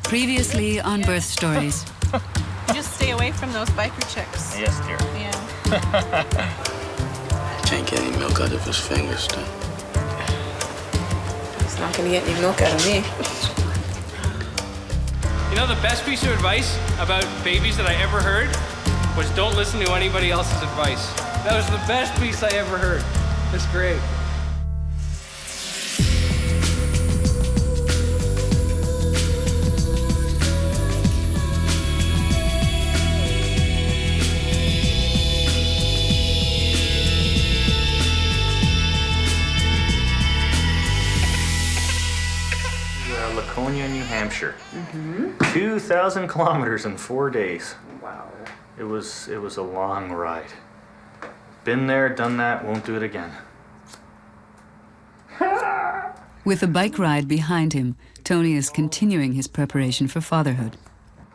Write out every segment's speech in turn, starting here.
Previously on Birth Stories. Just stay away from those biker chicks. Yes, dear. Yeah. Can't get any milk out of his fingers, still. He's not gonna get any milk out of me. You know, the best piece of advice about babies that I ever heard was don't listen to anybody else's advice. That was the best piece I ever heard. It's great. Laconia, New Hampshire. 2,000 kilometers in 4 days. Wow. It was a long ride. Been there, done that, won't do it again. With a bike ride behind him, Tony is continuing his preparation for fatherhood.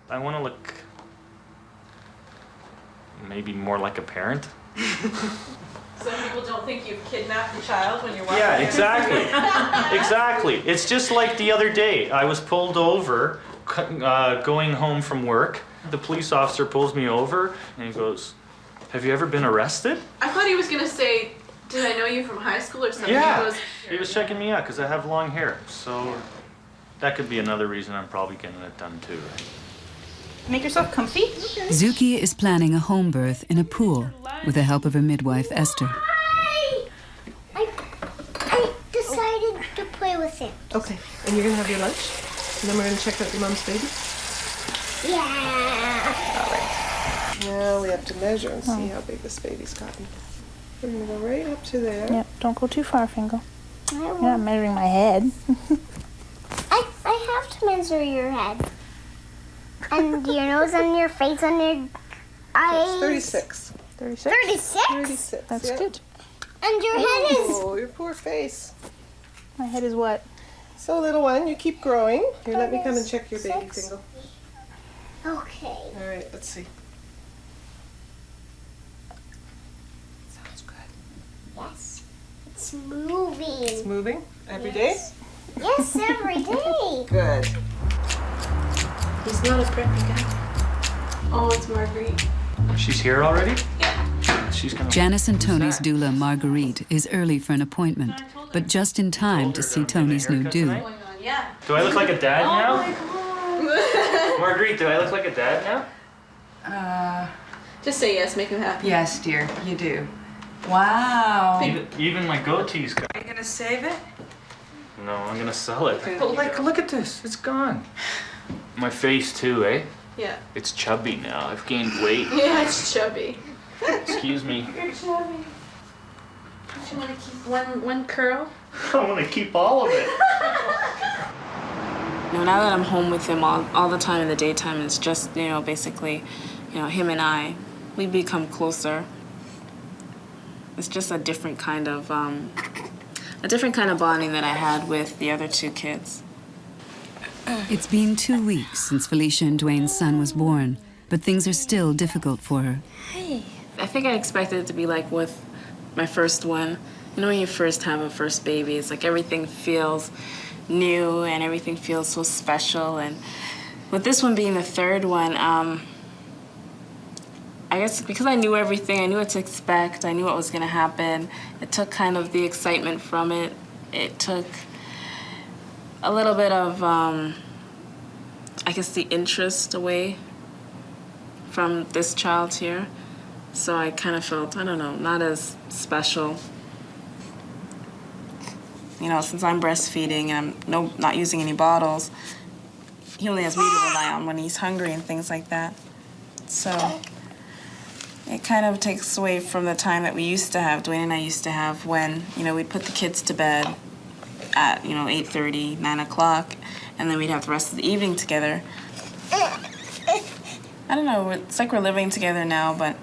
I want to look maybe more like a parent. Some people don't think you've kidnapped the child when you're watching. Yeah, exactly. Exactly. It's just like the other day. I was pulled over going home from work. The police officer pulls me over and he goes, "Have you ever been arrested?" I thought he was going to say, "Did I know you from high school or something?" Yeah. He was checking me out because I have long hair. So that could be another reason I'm probably getting it done too, right? Make yourself comfy. Zuki is planning a home birth in a pool with the help of her midwife, Esther. I decided to play with him. Okay, and you're gonna have your lunch? And then we're gonna check out your mom's baby? Yeah. All right. Now we have to measure and see how big this baby's gotten. We're gonna go right up to there. Yep, don't go too far, Fingal. I You're not won't. measuring my head. I have to measure your head. And your nose and your face and your eyes. 36. 36? 36? 36. That's yeah. good. And your head is... Oh, your poor face. My head is what? So, little one, you keep growing. Here, let me come and check your baby, 36. Fingal. Okay. All right, let's see. Sounds good. Yes. It's moving. It's moving every day? Yes, every day. Good. He's not a preppy guy. Oh, it's Margarite. She's here already? Yeah. She's gonna. Janice and Tony's doula, Margarite, is early for an appointment, but just in time to see Tony's new do. Going on, yeah. Do I look like a dad Oh now? my God. Marguerite, do I look like a dad now? Just say yes, make him happy. Yes, dear, you do. Wow. Even my goatee's gone. Are you gonna save it? No, I'm gonna sell it. But like, look at this. It's gone. My face too, eh? Yeah. It's chubby now. I've gained weight. Yeah, it's chubby. Excuse me. You're chubby. Don't you want to keep one curl? I want to keep all of it. You know, now that I'm home with him all the time in the daytime, it's just, you know, basically, you know, him and I, we become closer. It's just a different kind of bonding that I had with the other two kids. It's been 2 weeks since Felicia and Dwayne's son was born, but things are still difficult for her. I think I expected it to be like with my first one. You know, when you first have a first baby, it's like everything feels new and everything feels so special. And with this one being the third one, I guess because I knew everything, I knew what to expect, I knew what was going to happen, it took kind of the excitement from it. It took a little bit of, I guess, the interest away from this child here. So I kind of felt, I don't know, not as special. You know, since I'm breastfeeding and I'm not using any bottles, he only has me to rely on when he's hungry and things like that. So it kind of takes away from the time that we used to have, Dwayne and I used to have, when, you know, we'd put the kids to bed at, 8:30, 9 o'clock, and then we'd have the rest of the evening together. I don't know, it's like we're living together now, but,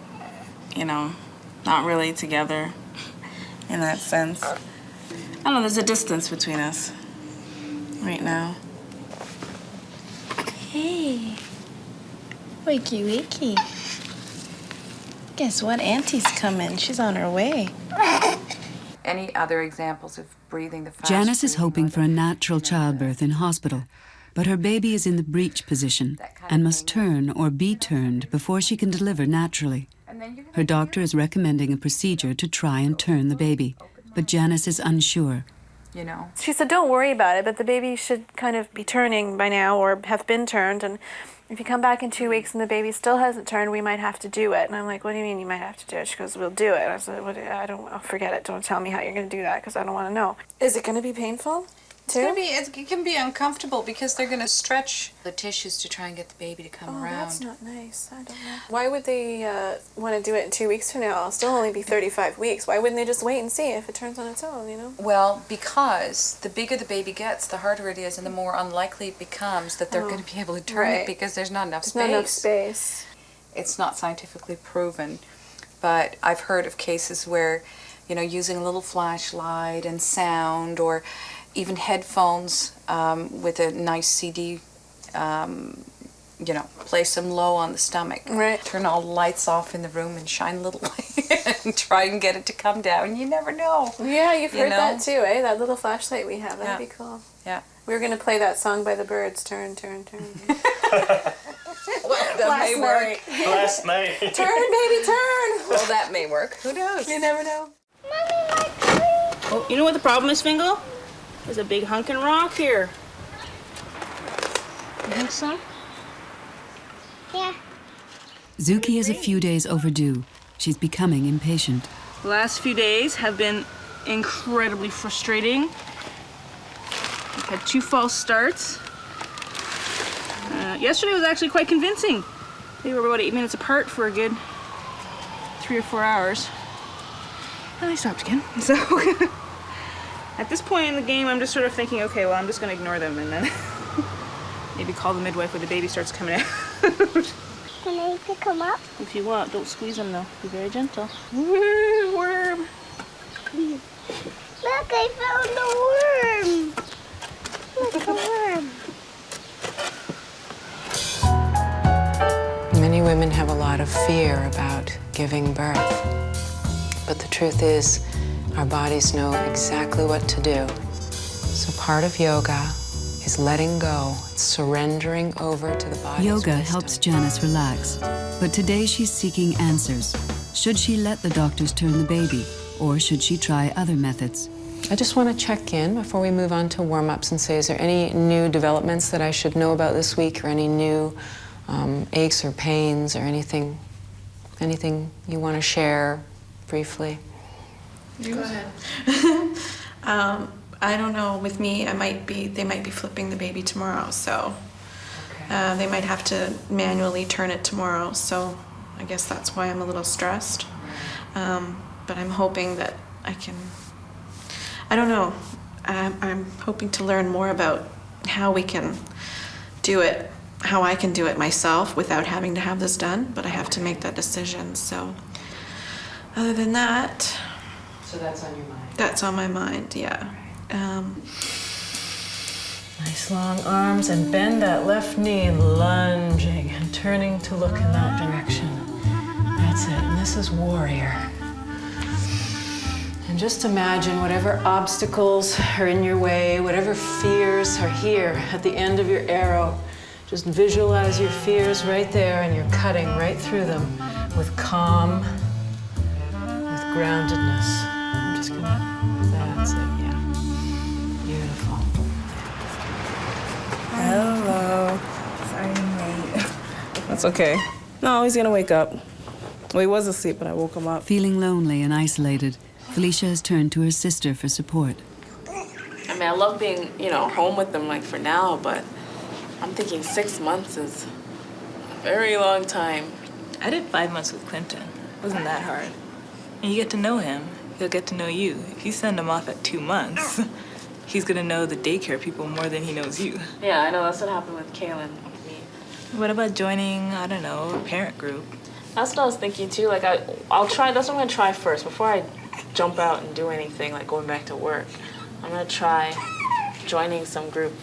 not really together in that sense. I don't know, there's a distance between us right now. Hey. Wakey, wakey. Guess what? Auntie's coming. She's on her way. Any other examples of breathing the fast? Janice is hoping for a natural childbirth in hospital, But her baby is in the breech position and must turn or be turned before she can deliver naturally. Her doctor is recommending a procedure to try and turn the baby, but Janice is unsure. You know. She said, don't worry about it, but the baby should kind of be turning by now or have been turned. And if you come back in 2 weeks and the baby still hasn't turned, we might have to do it. And I'm like, what do you mean you might have to do it? She goes, we'll do it. I said, I'll forget it. Don't tell me how you're going to do that because I don't want to know. Is it going to be painful? It can be uncomfortable because they're going to stretch the tissues to try and get the baby to come around. That's not nice. I don't know. Why would they want to do it in 2 weeks from now? I'll still only be 35 weeks. Why wouldn't they just wait and see if it turns on its own, you know? Well, because the bigger the baby gets, the harder it is and the more unlikely it becomes that they're going to be able to turn it because there's not enough space. There's not enough space. It's not scientifically proven, but I've heard of cases where, you know, using a little flashlight and sound or even headphones with a nice CD, you know, place them low on the stomach. Right. Turn all the lights off in the room and shine a little light and try and get it to come down. You never know. Yeah, you've heard that too, eh? That little flashlight we have. That'd be cool. Yeah. We were going to play that song by the Birds, Turn, Turn, Turn. That may work. Last night. Turn, baby, turn! Well, that may work. Who knows? You never know. Oh, you know what the problem is, Fingal? There's a big hunkin' rock here. You think so? Yeah. Zuki is a few days overdue. She's becoming impatient. The last few days have been incredibly frustrating. I've had 2 false starts. Yesterday was actually quite convincing. They were about 8 minutes apart for a good 3 or 4 hours. And they stopped again. So at this point in the game, I'm just sort of thinking, okay, well, I'm just going to ignore them and then maybe call the midwife when the baby starts coming out. Can I pick him up? If you want, don't squeeze him though. Be very gentle. Worm. Look, I found the worm. Look, a worm. Many women have a lot of fear about giving birth. But the truth is, our bodies know exactly what to do. So part of yoga is letting go, it's surrendering over to the body's Yoga wisdom. helps Janice relax, but today she's seeking answers. Should she let the doctors turn the baby, or should she try other methods? I just want to check in before we move on to warm-ups and say, is there any new developments that I should know about this week, or any new aches or pains, or anything you want to share briefly? Go ahead. I don't know. With me, they might be flipping the baby tomorrow, so they might have to manually turn it tomorrow. So I guess that's why I'm a little stressed. But I'm hoping that I can. I don't know. I'm hoping to learn more about how we can do it, how I can do it myself without having to have this done. But I have to make that decision. So other than that. So that's on your mind? That's on my mind, yeah. Nice long arms and bend that left knee, lunging and turning to look in that direction. That's it, and this is warrior. And just imagine whatever obstacles are in your way, whatever fears are here at the end of your arrow. Just visualize your fears right there, and you're cutting right through them with calm, with groundedness. I'm just gonna, that's it, yeah. Beautiful. Hello. Sorry I'm late. That's okay. No, he's gonna wake up. Well, he was asleep, but I woke him up. Feeling lonely and isolated, Felicia has turned to her sister for support. I mean, I love being, home with them, for now, but I'm thinking 6 months is a very long time. I did 5 months with Clinton. It wasn't that hard. And you get to know him, he'll get to know you. If you send him off at 2 months, he's gonna know the daycare people more than he knows you. Yeah, I know, that's what happened with Kaylin. What about joining, I don't know, a parent group? That's what I was thinking too. I'll try, that's what I'm gonna try first. Before I jump out and do anything, like going back to work, I'm gonna try joining some group,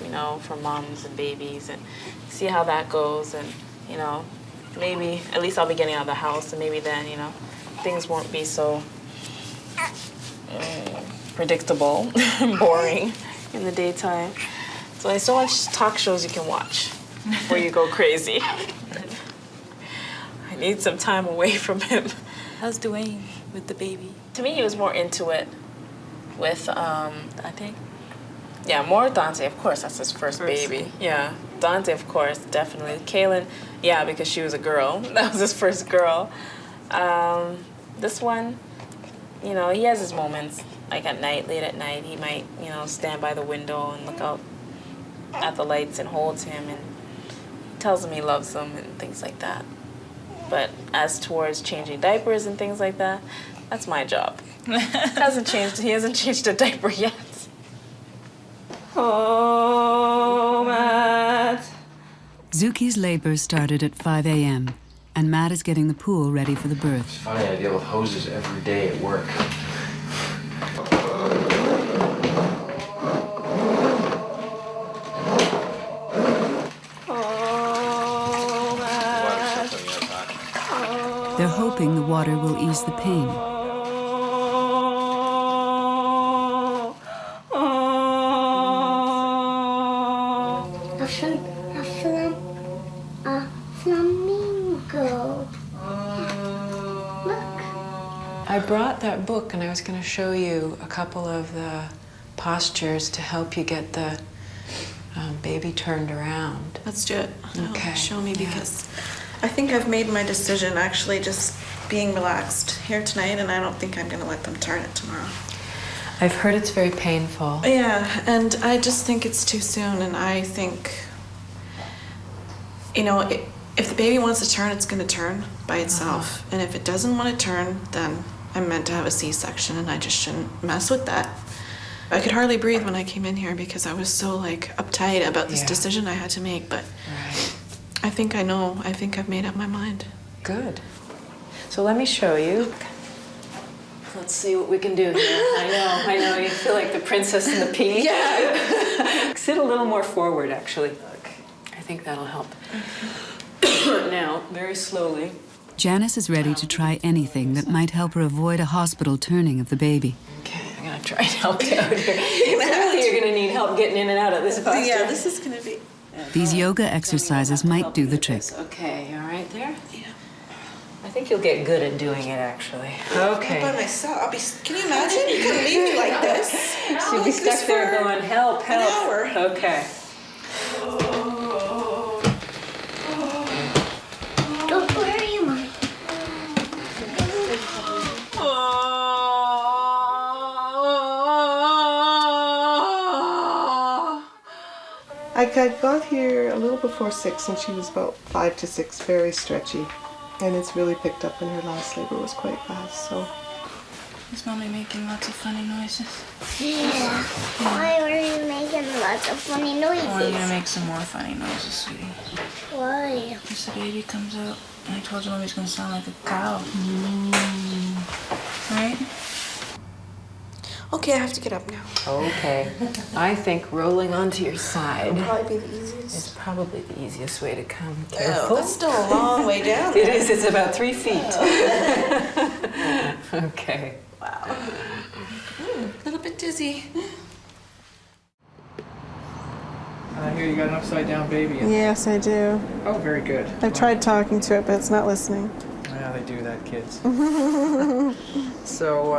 for moms and babies and see how that goes. And, maybe at least I'll be getting out of the house, and maybe then, things won't be so predictable and boring in the daytime. So there's so much talk shows you can watch before you go crazy. I need some time away from him. How's Dwayne with the baby? To me, he was more into it with, Dante? yeah, more Dante, of course. That's his first baby. Yeah, Dante, of course, definitely. Kaylin, yeah, because she was a girl. That was his first girl. This one, you know, he has his moments. Like at night, late at night, he might, you know, stand by the window and look out at the lights and holds him and tells him he loves him and things like that. But as towards changing diapers and things like that, that's my job. He hasn't changed a diaper yet. Oh, Matt. Zuki's labor started at 5 a.m., and Matt is getting the pool ready for the birth. It's funny, I deal with hoses every day at work. They're hoping the water will ease the pain. A flamingo. Look. I brought that book and I was going to show you a couple of the postures to help you get the baby turned around. Let's do it. Okay. Show me, because I think I've made my decision, actually just being relaxed here tonight, and I don't think I'm gonna let them turn it tomorrow. I've heard it's very painful. Yeah, and I just think it's too soon, and I think, you know, if the baby wants to turn, it's gonna turn by itself. And if it doesn't want to turn, then I'm meant to have a C-section, and I just shouldn't mess with that. I could hardly breathe when I came in here because I was so like uptight about this decision I had to make, but I think I know. I think I've made up my mind. Good. So let me show you. Let's see what we can do here. I know. You feel like the princess and the pea. Yeah. Sit a little more forward, actually. I think that'll help. Now, very slowly. Janice is ready to try anything that might help her avoid a hospital turning of the baby. I'm gonna try and help you out here. Clearly you're gonna need help getting in and out of this posture. Yeah, this is gonna be... These yoga exercises might do the trick. Okay, you all right there? Yeah. I think you'll get good at doing it, actually. Okay. By myself. Can you imagine? You couldn't leave me like this. She'll be stuck there going, help, help. An hour. Okay. Don't worry, Mom. I got here a little before 6 and she was about 5 to 6, very stretchy. And it's really picked up, and her last labor was quite fast, so. Is Mommy making lots of funny noises? Yeah. Why were you making lots of funny noises? I want you to make some more funny noises, sweetie. Why? Because the baby comes out, and I told you Mommy's going to sound like a cow. Right? Okay, I have to get up now. Okay. I think rolling onto your side It'll probably be the easiest. is probably the easiest way to come. Oh, Careful. that's still a long way down. It is. It's about 3 feet. Okay. Wow. A little bit dizzy. I hear you got an upside down baby. Yes, I do. Oh, very good. I've tried talking to it, but it's not listening. Yeah, they do that, kids. So,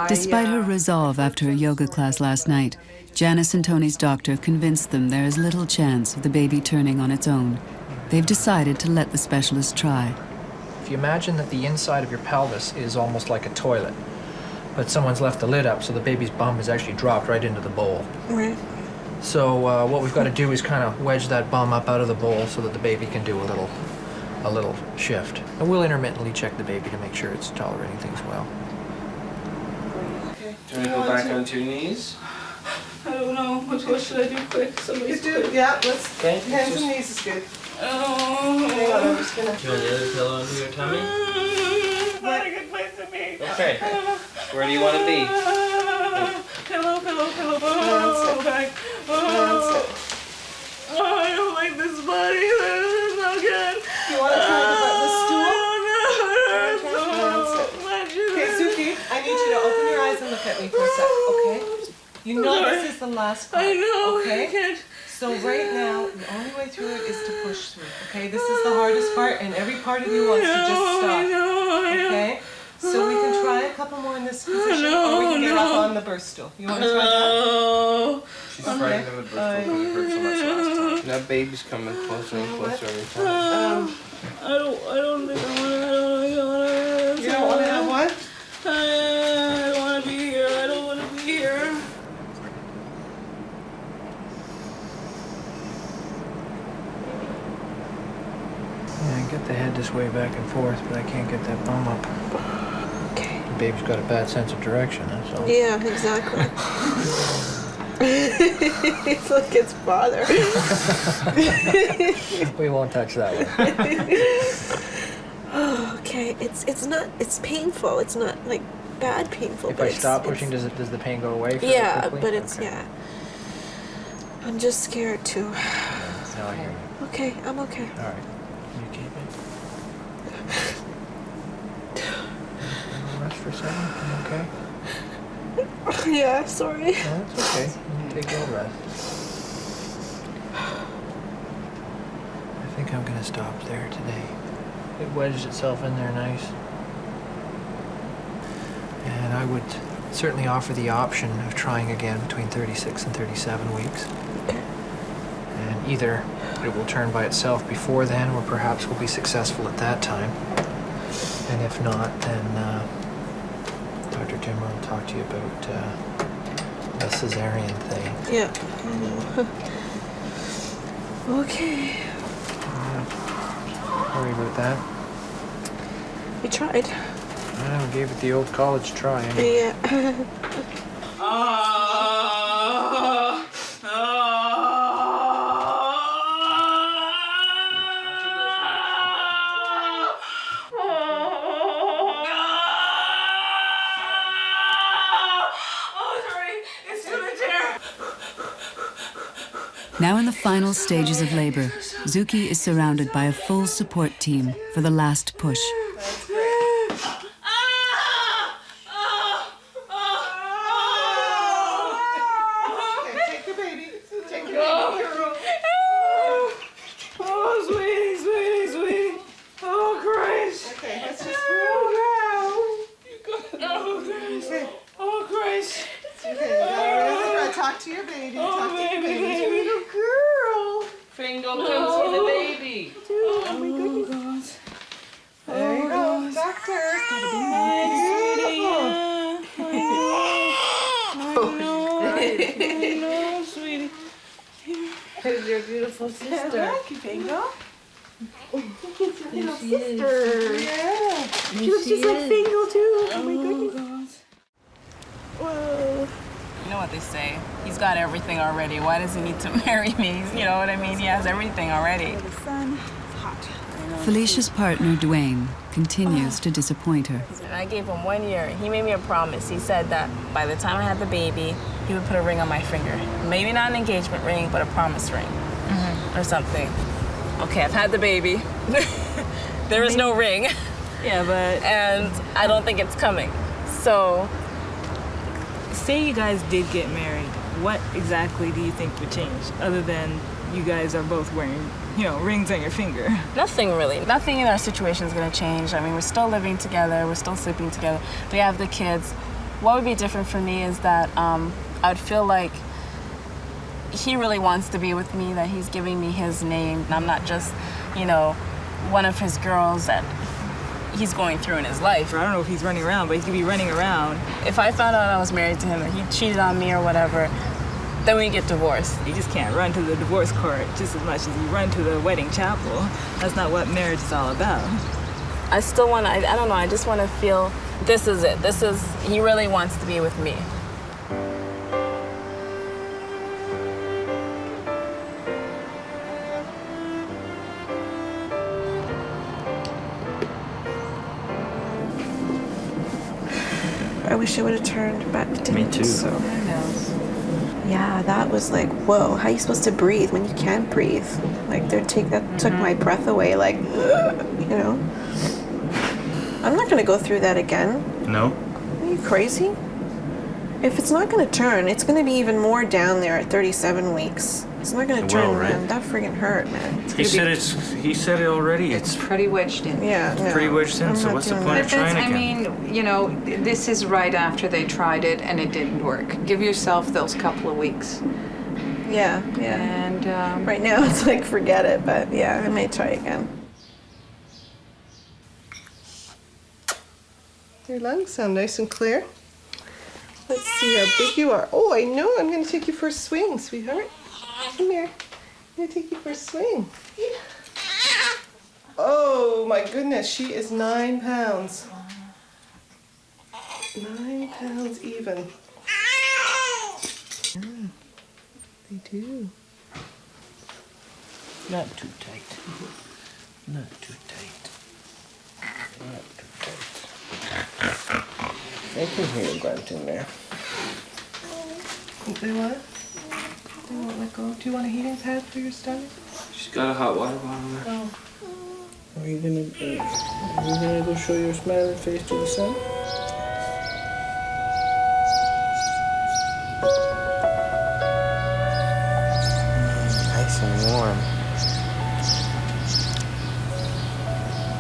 Despite her resolve after a yoga class last night, Janice and Tony's doctor convinced them there is little chance of the baby turning on its own. They've decided to let the specialist try. If you imagine that the inside of your pelvis is almost like a toilet, but someone's left the lid up so the baby's bum is actually dropped right into the bowl. Right. So what we've got to do is kind of wedge that bum up out of the bowl so that the baby can do a little shift. And we'll intermittently check the baby to make sure it's tolerating things well. do you want to go back onto your knees? I don't know. What should I do quick? Somebody's quick. Yeah, let's. Okay. Hands and knees is good. Oh. Hang on, I'm just gonna. Do you want the other pillow under your tummy? Not a good place to be. Okay. Where do you want to be? Pillow. That's it. Back. That's it. Oh, I don't like this body. This is not good. You want to try the stool? Oh, no. Okay, Zuki, I need you to open your eyes and look at me for a sec, okay? You know this is the last part. I know. Okay? I can't. So right now, the only way through it is to push through. Okay? This is the hardest part, and every part of you wants to just stop. I know. Okay? So we can try a couple more in this position, or we can get up on the birth stool. You want to try that? She's frightened of the birth stool because it hurt so much last time. That baby's coming closer and closer every time. I don't think I want to. You don't want to have what? I don't want to be here. I don't want to be here. Yeah, I get the head this way back and forth, but I can't get that bum up. Okay. The baby's got a bad sense of direction, that's all. Yeah, exactly. Look, it's father. We won't touch that one. Oh, okay, it's painful. It's not like bad painful. If I stop pushing, does the pain go away? Yeah, quickly? but it's Okay. yeah. I'm just scared too. No, I hear you. Okay, I'm okay. All right. You keep it. Rest for a second. You okay? Yeah, sorry. No, that's okay. You take a little rest. I think I'm gonna stop there today. It wedged itself in there nice. And I would certainly offer the option of trying again between 36 and 37 weeks. And either it will turn by itself before then, or perhaps we'll be successful at that time. And if not, then Dr. Jimmer will talk to you about the cesarean thing. Yeah, I know. Okay. Sorry about that. We tried. Well, we gave it the old college try. Anyway. Yeah. Now in the final stages of labor, Zuki is surrounded by a full support team for the last push. Take the baby. Take the baby. Oh, sweetie. Oh, Christ. Okay, let's just... Oh, Christ. Oh, Christ. Okay, talk to your baby. Talk to your baby. Little girl. Fingal, come see the baby. Oh my goodness. There you go, doctor. I know, sweetie. Here's your beautiful sister. Thank you, Fingal. Little sister. Yeah. She looks just like Fingal, too. Oh, my goodness. Whoa. You know what they say, he's got everything already. Why does he need to marry me? You know what I mean? He has everything already. The sun is hot. Felicia's partner, Dwayne, continues to disappoint her. And I gave him 1 year. He made me a promise. He said that by the time I had the baby, he would put a ring on my finger. Maybe not an engagement ring, but a promise ring or something. Okay, I've had the baby. There is no ring. Yeah, but... And I don't think it's coming. So... Say you guys did get married, what exactly do you think would change, other than you guys are both wearing, rings on your finger? Nothing really. Nothing in our situation is going to change. I mean, we're still living together. We're still sleeping together. We have the kids. What would be different for me is that I'd feel like he really wants to be with me, that he's giving me his name. I'm not just, one of his girls that he's going through in his life. I don't know if he's running around, but he could be running around. If I found out I was married to him and he cheated on me or whatever, then we get divorced. You just can't run to the divorce court just as much as you run to the wedding chapel. That's not what marriage is all about. I still want to, I don't know, I just want to feel this is it. He really wants to be with me. I wish I would have turned, but it didn't. Me too. So. Yeah, that was like, whoa, how are you supposed to breathe when you can't breathe? Like, that took my breath away, like, I'm not gonna go through that again. No? Are you crazy? If it's not going to turn, it's going to be even more down there at 37 weeks. It's not going to turn around. That friggin' hurt, man. He said it already. It's pretty wedged in. Yeah, no. Pretty wedged in, so what's the point of trying again? I mean, you know, this is right after they tried it and it didn't work. Give yourself those couple of weeks. Yeah. And right now it's like, forget it, but yeah, I may try again. Your lungs sound nice and clear. Let's see how big you are. Oh, I know. I'm going to take you for a swing, sweetheart. Come here. I'm going to take you for a swing. Oh, my goodness. She is 9 pounds. 9 pounds even. Yeah, they do. Not too tight. Not too tight. Not too tight. I can hear a grunt in there. They what? They won't let go. Do you want a heating pad for your stomach? She's got a hot water bottle there. Oh. Are you gonna go show your smiling face to the sun? Nice and warm.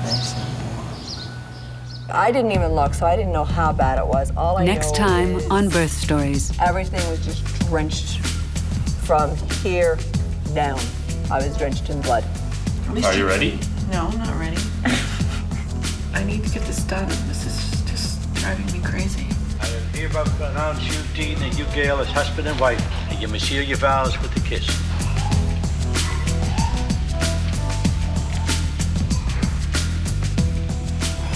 Nice and warm. I didn't even look, so I didn't know how bad it was. All I Next know time is on Birth Stories. everything was just drenched from here down. I was drenched in blood. Are you ready? No, I'm not ready. I need to get this done. This is just driving me crazy. I am hereby pronounce you, Dean, and you, Gail, as husband and wife, and you must seal your vows with a kiss.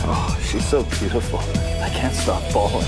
Oh, she's so beautiful. I can't stop bawling.